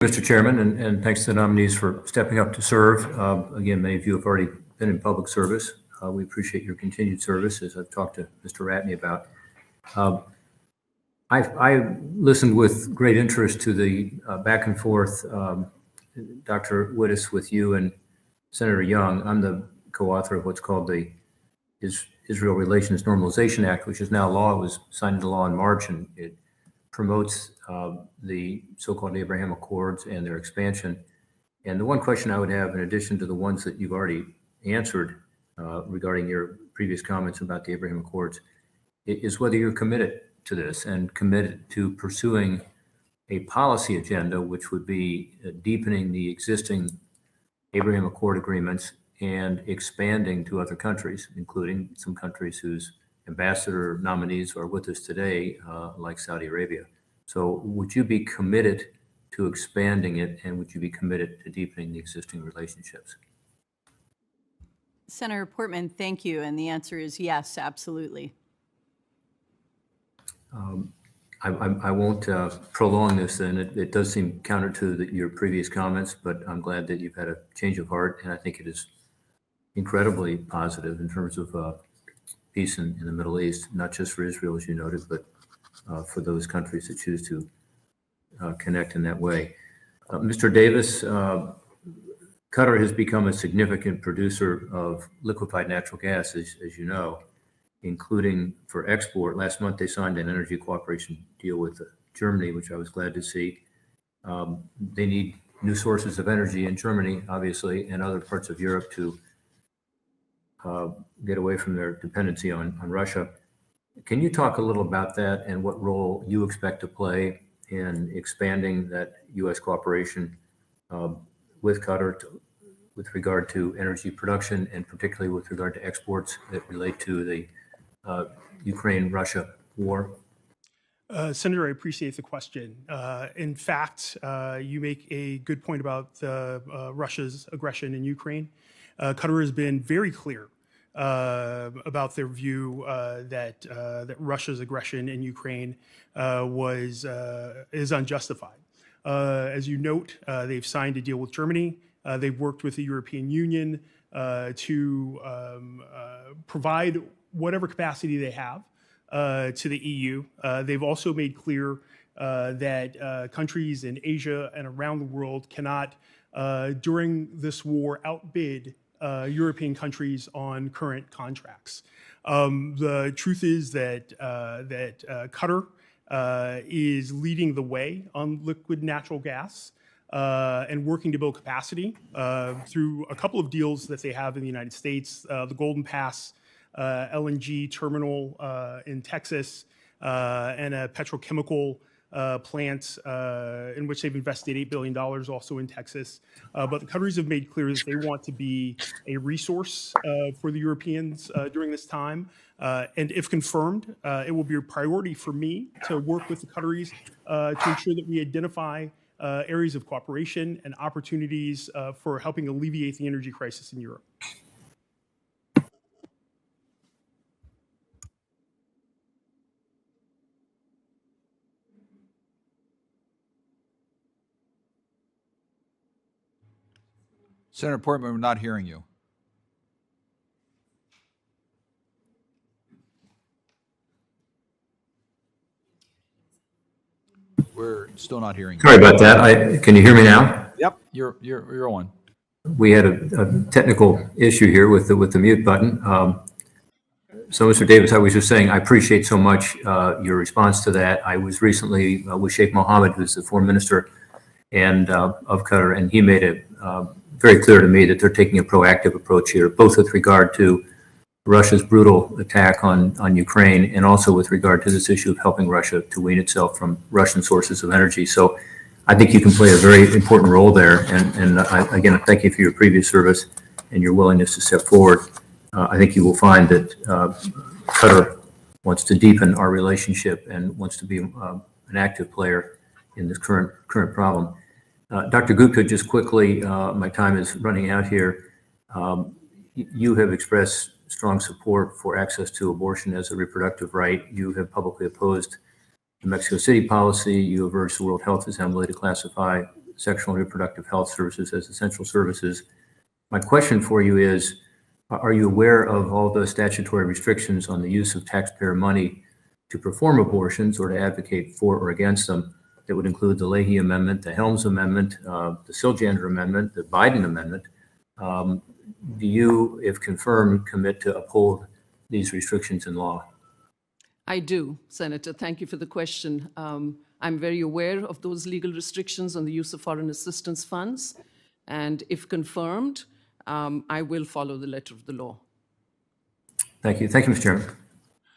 Mr. Chairman, and thanks to the nominees for stepping up to serve. Again, many of you have already been in public service. We appreciate your continued service, as I've talked to Mr. Ratney about. I listened with great interest to the back and forth, Dr. Wittes, with you and Senator Young. I'm the co-author of what's called the Israel Relations Normalization Act, which is now law. It was signed into law in March, and it promotes the so-called Abraham Accords and their expansion. And the one question I would have, in addition to the ones that you've already answered regarding your previous comments about the Abraham Accords, is whether you're committed to this and committed to pursuing a policy agenda which would be deepening the existing Abraham Accord agreements and expanding to other countries, including some countries whose ambassador nominees are with us today, like Saudi Arabia. So would you be committed to expanding it, and would you be committed to deepening the existing relationships? Senator Portman, thank you. And the answer is yes, absolutely. I won't prolong this, and it does seem counter to your previous comments, but I'm glad that you've had a change of heart, and I think it is incredibly positive in terms of peace in the Middle East, not just for Israel, as you noted, but for those countries that choose to connect in that way. Mr. Davis, Qatar has become a significant producer of liquefied natural gas, as you know, including for export. Last month, they signed an energy cooperation deal with Germany, which I was glad to see. They need new sources of energy in Germany, obviously, and other parts of Europe to get away from their dependency on Russia. Can you talk a little about that and what role you expect to play in expanding that U.S. cooperation with Qatar with regard to energy production, and particularly with regard to exports that relate to the Ukraine-Russia war? Senator, I appreciate the question. In fact, you make a good point about Russia's aggression in Ukraine. Qatar has been very clear about their view that Russia's aggression in Ukraine is unjustified. As you note, they've signed a deal with Germany. They've worked with the European Union to provide whatever capacity they have to the EU. They've also made clear that countries in Asia and around the world cannot, during this war, outbid European countries on current contracts. The truth is that Qatar is leading the way on liquid natural gas and working to build capacity through a couple of deals that they have in the United States, the Golden Pass LNG terminal in Texas, and a petrochemical plant in which they've invested $8 billion also in Texas. But the countries have made clear that they want to be a resource for the Europeans during this time. And if confirmed, it will be a priority for me to work with the Qataris to ensure that we identify areas of cooperation and opportunities for helping alleviate the energy crisis in Europe. Senator Portman, we're not hearing you. We're still not hearing you. Sorry about that. Can you hear me now? Yep, you're on. We had a technical issue here with the mute button. So, Mr. Davis, I was just saying I appreciate so much your response to that. I was recently with Sheikh Mohammed, who's the foreign minister and of Qatar, and he made it very clear to me that they're taking a proactive approach here, both with regard to Russia's brutal attack on Ukraine and also with regard to this issue of helping Russia to wean itself from Russian sources of energy. So I think you can play a very important role there. And again, thank you for your previous service and your willingness to step forward. I think you will find that Qatar wants to deepen our relationship and wants to be an active player in this current problem. Dr. Gupta, just quickly, my time is running out here. You have expressed strong support for access to abortion as a reproductive right. You have publicly opposed the Mexico City policy. You have urged the World Health Assembly to classify sexual and reproductive health services as essential services. My question for you is, are you aware of all the statutory restrictions on the use of taxpayer money to perform abortions or to advocate for or against them? That would include the Leahy Amendment, the Helms Amendment, the Siljander Amendment, the Biden Amendment. Do you, if confirmed, commit to uphold these restrictions in law? I do, Senator. Thank you for the question. I'm very aware of those legal restrictions on the use of foreign assistance funds, and if confirmed, I will follow the letter of the law. Thank you. Thank you, Mr. Chairman.